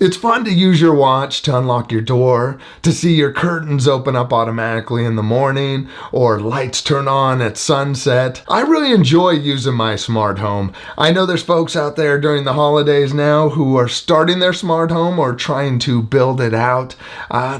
It's fun to use your watch to unlock your door, to see your curtains open up automatically in the morning, or lights turn on at sunset. I really enjoy using my smart home. I know there's folks out there during the holidays now who are starting their smart home or trying to build it out.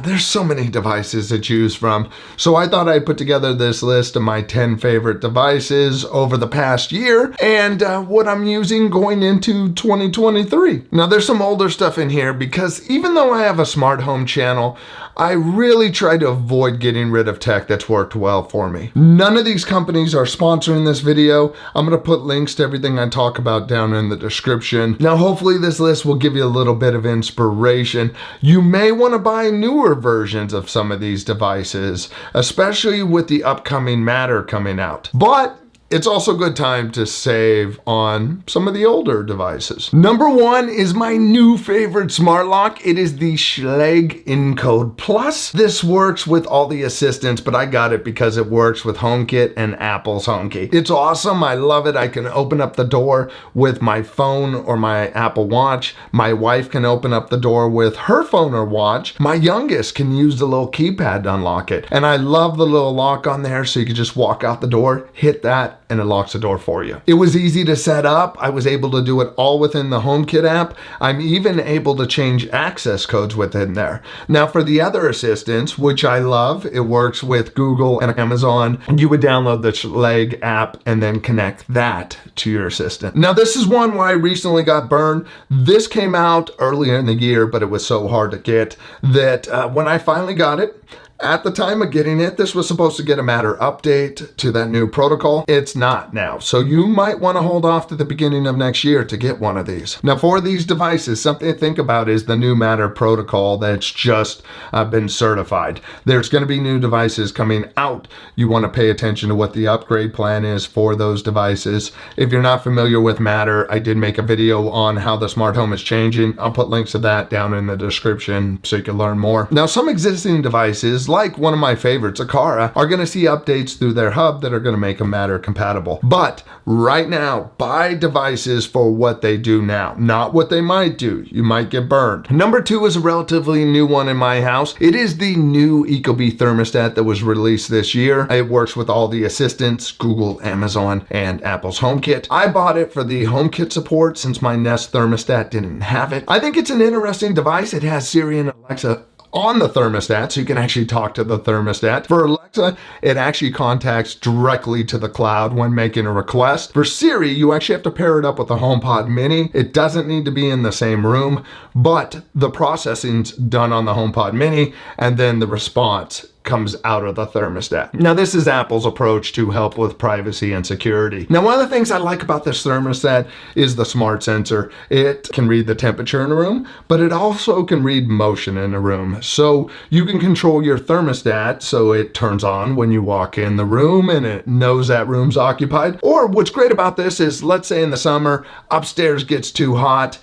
There's so many devices to choose from. So I thought I'd put together this list of my 10 favorite devices over the past year and what I'm using going into 2023. Now there's some older stuff in here, because even though I have a smart home channel, I really try to avoid getting rid of tech that's worked well for me. None of these companies are sponsoring this video. I'm going to put links to everything I talk about down in the description. Now, hopefully this list will give you a little bit of inspiration. You may want to buy newer versions of some of these devices, especially with the upcoming Matter coming out. But it's also a good time to save on some of the older devices. Number one is my new favorite smart lock. It is the Schlage Encode Plus. This works with all the assistants, but I got it because it works with HomeKit and Apple's HomeKit. It's awesome. I love it. I can open up the door with my phone or my Apple Watch. My wife can open up the door with her phone or watch. My youngest can use the little keypad to unlock it. And I love the little lock on there, so you can just walk out the door, hit that, and it locks the door for you. It was easy to set up. I was able to do it all within the HomeKit app. I'm even able to change access codes within there. Now for the other assistants, which I love, it works with Google and Amazon. You would download the Schlage app and then connect that to your assistant. Now this is one where I recently got burned. This came out earlier in the year, but it was so hard to get that when I finally got it, at the time of getting it, this was supposed to get a Matter update to that new protocol. It's not now. So you might want to hold off to the beginning of next year to get one of these. Now for these devices, something to think about is the new Matter protocol that's just been certified. There's going to be new devices coming out. You want to pay attention to what the upgrade plan is for those devices. If you're not familiar with Matter, I did make a video on how the smart home is changing. I'll put links to that down in the description so you can learn more. Now some existing devices, like one of my favorites, Aqara, are going to see updates through their hub that are going to make them Matter compatible. But right now, buy devices for what they do now, not what they might do. You might get burned. Number two is a relatively new one in my house. It is the new Ecobee thermostat that was released this year. It works with all the assistants, Google, Amazon, and Apple's HomeKit. I bought it for the HomeKit support since my Nest thermostat didn't have it. I think it's an interesting device. It has Siri and Alexa on the thermostat, so you can actually talk to the thermostat. For Alexa, it actually contacts directly to the cloud when making a request. For Siri, you actually have to pair it up with the HomePod Mini. It doesn't need to be in the same room, but the processing's done on the HomePod Mini, and then the response comes out of the thermostat. Now this is Apple's approach to help with privacy and security. Now one of the things I like about this thermostat is the smart sensor. It can read the temperature in a room, but it also can read motion in a room. So you can control your thermostat so it turns on when you walk in the room and it knows that room's occupied. Or what's great about this is, let's say in the summer, upstairs gets too hot,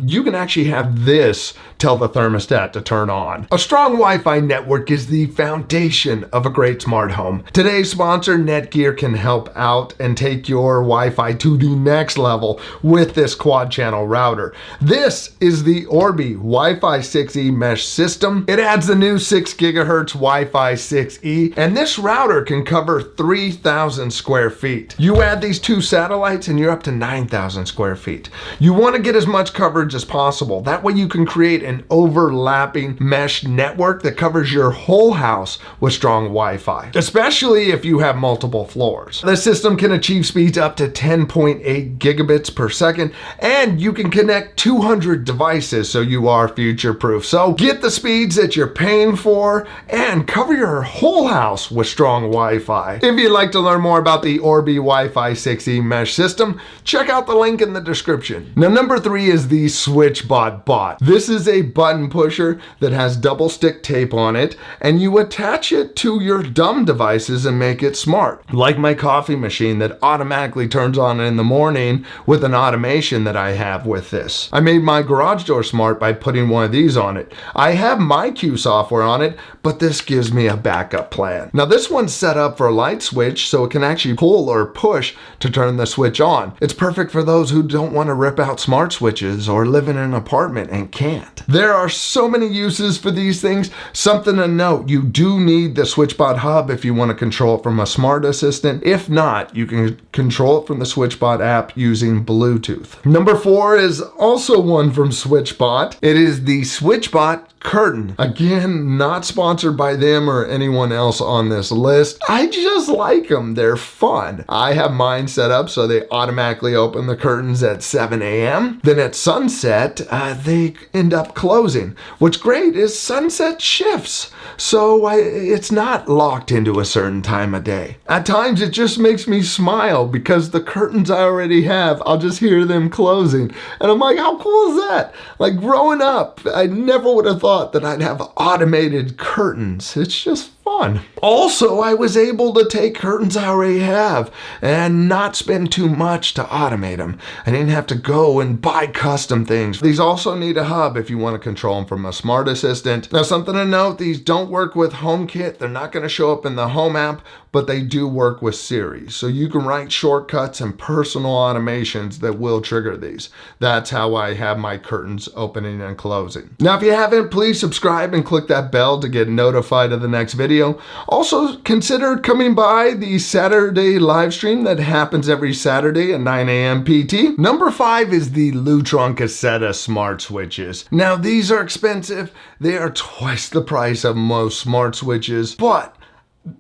you can actually have this tell the thermostat to turn on. A strong Wi-Fi network is the foundation of a great smart home. Today's sponsor, NetGear, can help out and take your Wi-Fi to the next level with this quad channel router. This is the Orbi Wi-Fi 6E mesh system. It adds the new 6 gigahertz Wi-Fi 6E, and this router can cover 3,000 square feet. You add these two satellites and you're up to 9,000 square feet. You want to get as much coverage as possible. That way you can create an overlapping mesh network that covers your whole house with strong Wi-Fi, especially if you have multiple floors. The system can achieve speeds up to 10.8 gigabits per second, and you can connect 200 devices, so you are future-proof. So get the speeds that you're paying for and cover your whole house with strong Wi-Fi. If you'd like to learn more about the Orbi Wi-Fi 6E mesh system, check out the link in the description. Now number three is the SwitchBot Bot. This is a button pusher that has double stick tape on it, and you attach it to your dumb devices and make it smart. Like my coffee machine that automatically turns on in the morning with an automation that I have with this. I made my garage door smart by putting one of these on it. I have my Q software on it, but this gives me a backup plan. Now this one's set up for a light switch, so it can actually pull or push to turn the switch on. It's perfect for those who don't want to rip out smart switches or live in an apartment and can't. There are so many uses for these things. Something to note, you do need the SwitchBot hub if you want to control it from a smart assistant. If not, you can control it from the SwitchBot app using Bluetooth. Number 4 is also one from SwitchBot. It is the SwitchBot Curtain. Again, not sponsored by them or anyone else on this list. I just like them. They're fun. I have mine set up so they automatically open the curtains at 7 a.m. Then at sunset, they end up closing. What's great is sunset shifts, so it's not locked into a certain time of day. At times, it just makes me smile because the curtains I already have, I'll just hear them closing. And I'm like, how cool is that? Like growing up, I never would have thought that I'd have automated curtains. It's just fun. Also, I was able to take curtains I already have and not spend too much to automate them. I didn't have to go and buy custom things. These also need a hub if you want to control them from a smart assistant. Now, something to note, these don't work with HomeKit. They're not going to show up in the Home app, but they do work with Siri. So you can write shortcuts and personal automations that will trigger these. That's how I have my curtains opening and closing. Now, if you haven't, please subscribe and click that bell to get notified of the next video. Also, consider coming by the Saturday live stream that happens every Saturday at 9 a.m. PT. Number 5 is the Lutron Caseta Smart Switches. Now, these are expensive. They are twice the price of most smart switches, but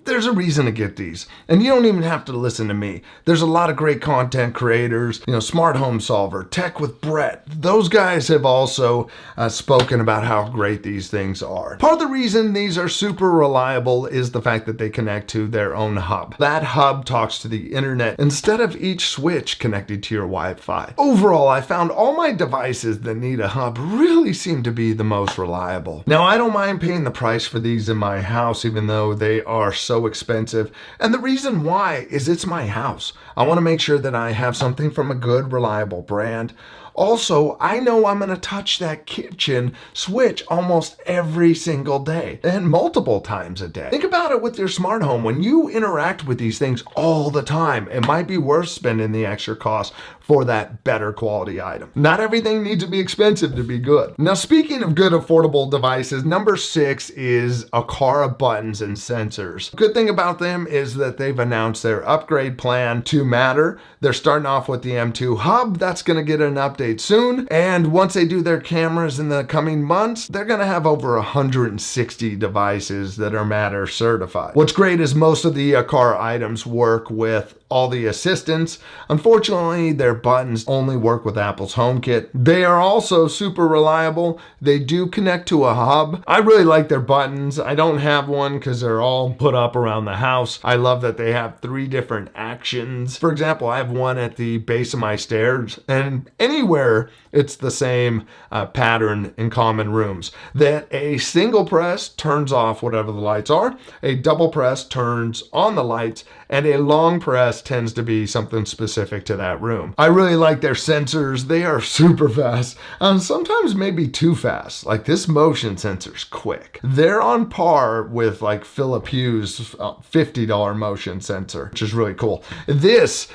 there's a reason to get these, and you don't even have to listen to me. There's a lot of great content creators, Smart Home Solver, Tech with Brett. Those guys have also spoken about how great these things are. Part of the reason these are super reliable is the fact that they connect to their own hub. That hub talks to the internet instead of each switch connected to your Wi-Fi. Overall, I found all my devices that need a hub really seem to be the most reliable. Now, I don't mind paying the price for these in my house, even though they are so expensive. And the reason why is it's my house. I want to make sure that I have something from a good, reliable brand. Also, I know I'm going to touch that kitchen switch almost every single day and multiple times a day. Think about it with your smart home. When you interact with these things all the time, it might be worth spending the extra cost for that better quality item. Not everything needs to be expensive to be good. Now, speaking of good affordable devices, number 6 is Aqara buttons and sensors. Good thing about them is that they've announced their upgrade plan to Matter. They're starting off with the M2 hub. That's going to get an update soon. And once they do their cameras in the coming months, they're going to have over 160 devices that are Matter certified. What's great is most of the Aqara items work with all the assistants. Unfortunately, their buttons only work with Apple's HomeKit. They are also super reliable. They do connect to a hub. I really like their buttons. I don't have one because they're all put up around the house. I love that they have 3 different actions. For example, I have one at the base of my stairs, and anywhere it's the same pattern in common rooms. That a single press turns off whatever the lights are, a double press turns on the lights, and a long press tends to be something specific to that room. I really like their sensors. They are super fast, sometimes maybe too fast. Like this motion sensor's quick. They're on par with like Philip Hue's $50 motion sensor, which is really cool. This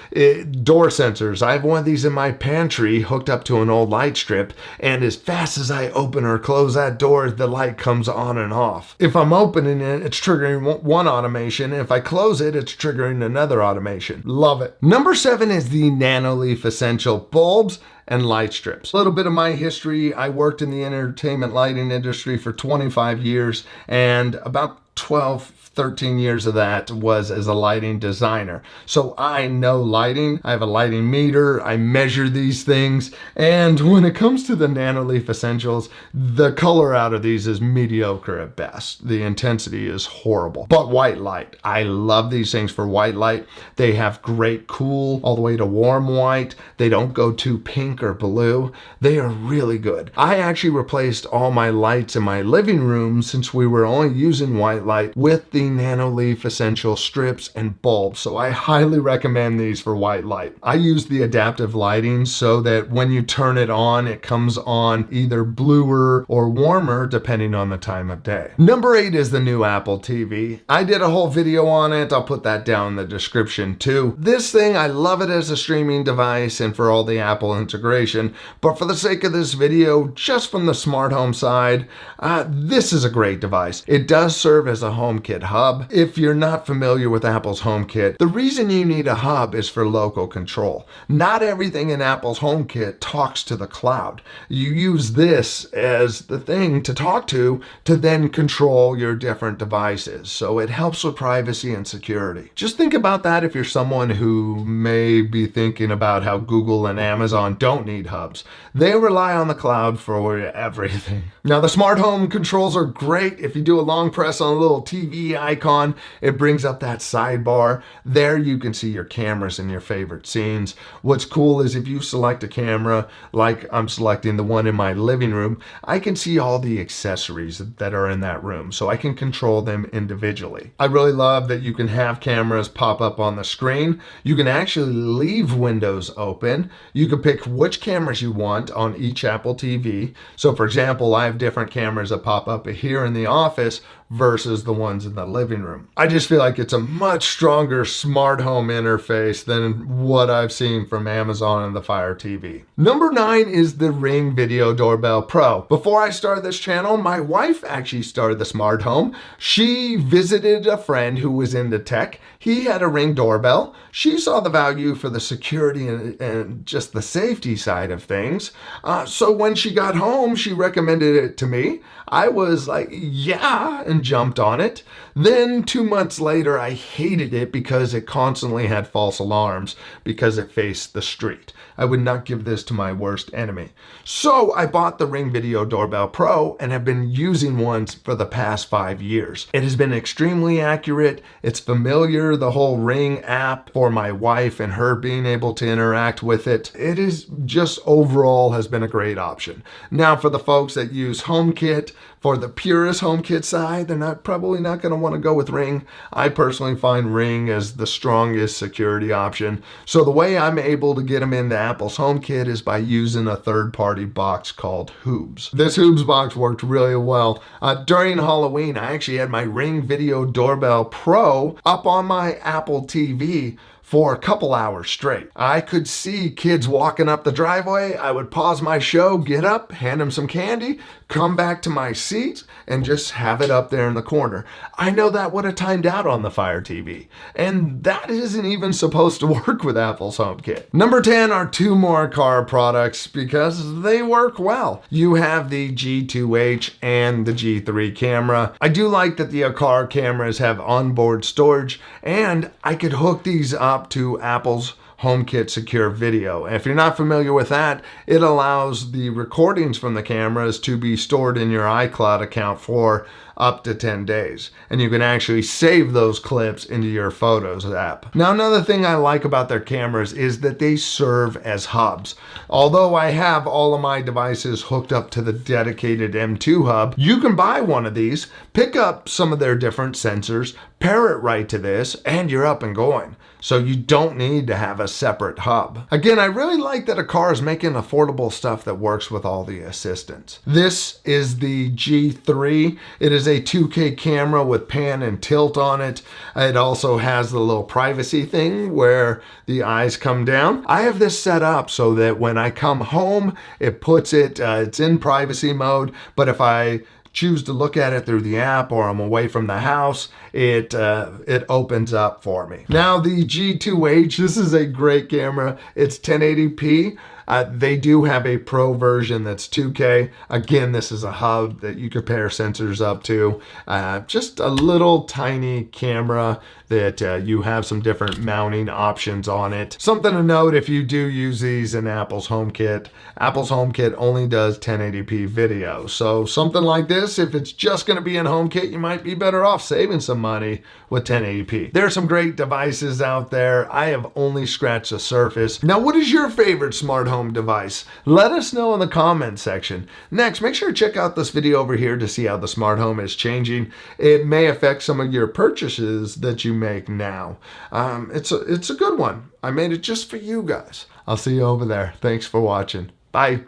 door sensors, I have one of these in my pantry hooked up to an old light strip, and as fast as I open or close that door, the light comes on and off. If I'm opening it, it's triggering one automation. If I close it, it's triggering another automation. Love it. Number 7 is the Nanoleaf Essential bulbs and light strips. A little bit of my history. I worked in the entertainment lighting industry for 25 years, and about 13 years of that was as a lighting designer. So I know lighting. I have a lighting meter. I measure these things. And when it comes to the Nanoleaf Essentials, the color out of these is mediocre at best. The intensity is horrible. But white light, I love these things for white light. They have great cool all the way to warm white. They don't go too pink or blue. They are really good. I actually replaced all my lights in my living room since we were only using white white light with the Nanoleaf essential strips and bulbs. So I highly recommend these for white light. I use the adaptive lighting so that when you turn it on, it comes on either bluer or warmer depending on the time of day. Number 8 is the new Apple TV. I did a whole video on it. I'll put that down in the description too. This thing, I love it as a streaming device and for all the Apple integration, but for the sake of this video, just from the smart home side, this is a great device. It does serve as a HomeKit hub. If you're not familiar with Apple's HomeKit, the reason you need a hub is for local control. Not everything in Apple's HomeKit talks to the cloud. You use this as the thing to talk to then control your different devices. So it helps with privacy and security. Just think about that if you're someone who may be thinking about how Google and Amazon don't need hubs. They rely on the cloud for everything. Now the smart home controls are great. If you do a long press on a little TV icon, it brings up that sidebar. There you can see your cameras and your favorite scenes. What's cool is if you select a camera, like I'm selecting the one in my living room, I can see all the accessories that are in that room, so I can control them individually. I really love that you can have cameras pop up on the screen. You can actually leave windows open. You can pick which cameras you want on each Apple TV. So for example, I have different cameras that pop up here in the office versus the ones in the living room. I just feel like it's a much stronger smart home interface than what I've seen from Amazon and the Fire TV. Number 9 is the Ring Video Doorbell Pro. Before I started this channel, my wife actually started the smart home. She visited a friend who was into tech. He had a Ring doorbell. She saw the value for the security and just the safety side of things. So when she got home, she recommended it to me. I was like, yeah, and jumped on it. Then 2 months later, I hated it because it constantly had false alarms because it faced the street. I would not give this to my worst enemy. So I bought the Ring Video Doorbell Pro and have been using one for the past 5 years. It has been extremely accurate. It's familiar, the whole Ring app for my wife and her being able to interact with it. It is just overall has been a great option. Now for the folks that use HomeKit, for the purist HomeKit side, they're probably not going to want to go with Ring. I personally find Ring as the strongest security option. So the way I'm able to get them into Apple's HomeKit is by using a third-party box called Hoobs. This Hoobs box worked really well. During Halloween, I actually had my Ring Video Doorbell Pro up on my Apple TV for a couple hours straight. I could see kids walking up the driveway. I would pause my show, get up, hand them some candy, come back to my seat, and just have it up there in the corner. I know that would have timed out on the Fire TV, and that isn't even supposed to work with Apple's HomeKit. Number 10 are 2 more Aqara products because they work well. You have the G2H and the G3 camera. I do like that the Aqara cameras have onboard storage, and I could hook these up to Apple's HomeKit Secure Video. And if you're not familiar with that, it allows the recordings from the cameras to be stored in your iCloud account for up to 10 days. And you can actually save those clips into your Photos app. Now, another thing I like about their cameras is that they serve as hubs. Although I have all of my devices hooked up to the dedicated M2 hub, you can buy one of these, pick up some of their different sensors, pair it right to this, and you're up and going. So you don't need to have a separate hub. Again, I really like that Aqara is making affordable stuff that works with all the assistants. This is the G3. It is a 2K camera with pan and tilt on it. It also has the little privacy thing where the eyes come down. I have this set up so that when I come home, it puts it, it's in privacy mode, but if I choose to look at it through the app or I'm away from the house, it opens up for me. Now the G2H, this is a great camera. It's 1080p. They do have a pro version that's 2K. Again, this is a hub that you could pair sensors up to. Just a little tiny camera that you have some different mounting options on it. Something to note if you do use these in Apple's HomeKit, Apple's HomeKit only does 1080p video. So something like this, if it's just going to be in HomeKit, you might be better off saving some money with 1080p. There are some great devices out there. I have only scratched the surface. Now, what is your favorite smart home home device? Let us know in the comment section. Next, make sure to check out this video over here to see how the smart home is changing. It may affect some of your purchases that you make now. It's a good one. I made it just for you guys. I'll see you over there. Thanks for watching. Bye.